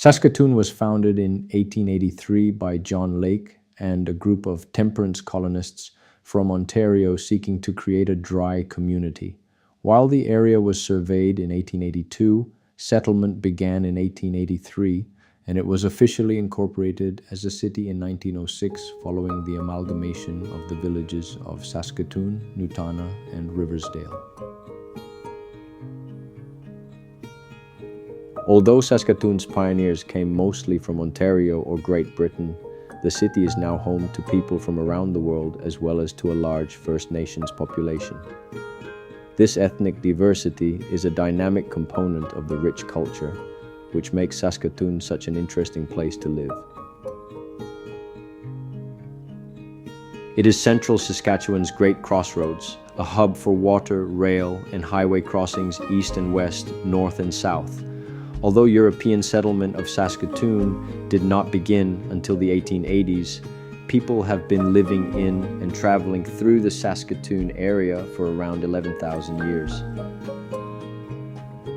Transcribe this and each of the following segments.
Saskatoon was founded in 1883 by John Lake and a group of temperance colonists from Ontario seeking to create a dry community. While the area was surveyed in 1882, settlement began in 1883, and it was officially incorporated as a city in 1906 following the amalgamation of the villages of Saskatoon, Nutana, and Riversdale. Although Saskatoon's pioneers came mostly from Ontario or Great Britain, the city is now home to people from around the world as well as to a large First Nations population. This ethnic diversity is a dynamic component of the rich culture, which makes Saskatoon such an interesting place to live. It is central Saskatchewan's great crossroads, a hub for water, rail, and highway crossings east and west, north and south. Although European settlement of Saskatoon did not begin until the 1880s, people have been living in and traveling through the Saskatoon area for around 11,000 years.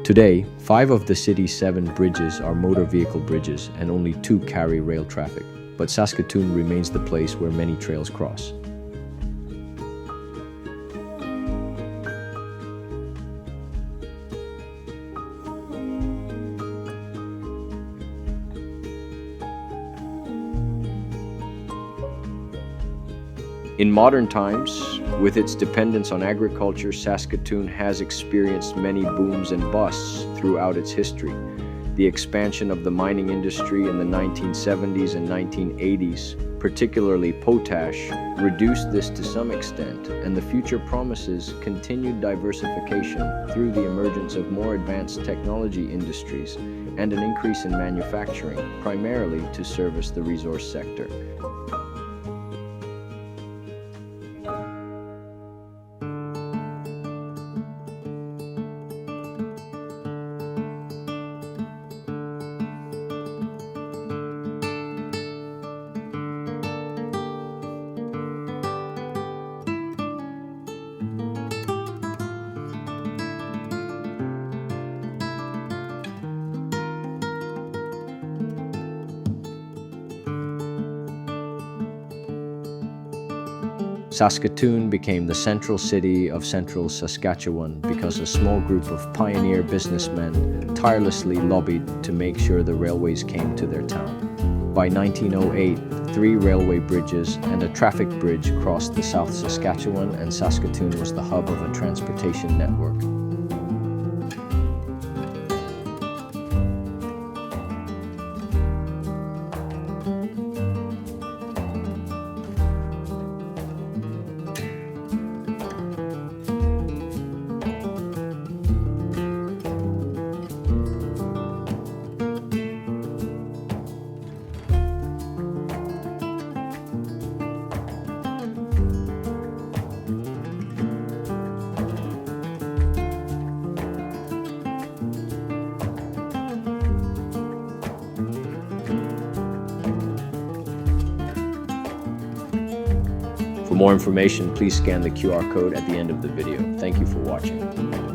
Today, 5 of the city's 7 bridges are motor vehicle bridges and only 2 carry rail traffic, but Saskatoon remains the place where many trails cross. In modern times, with its dependence on agriculture, Saskatoon has experienced many booms and busts throughout its history. The expansion of the mining industry in the 1970s and 1980s, particularly potash, reduced this to some extent, and the future promises continued diversification through the emergence of more advanced technology industries and an increase in manufacturing, primarily to service the resource sector. Saskatoon became the central city of central Saskatchewan because a small group of pioneer businessmen tirelessly lobbied to make sure the railways came to their town. By 1908, 3 railway bridges and a traffic bridge crossed the South Saskatchewan, and Saskatoon was the hub of a transportation network. For more information, please scan the QR code at the end of the video. Thank you for watching.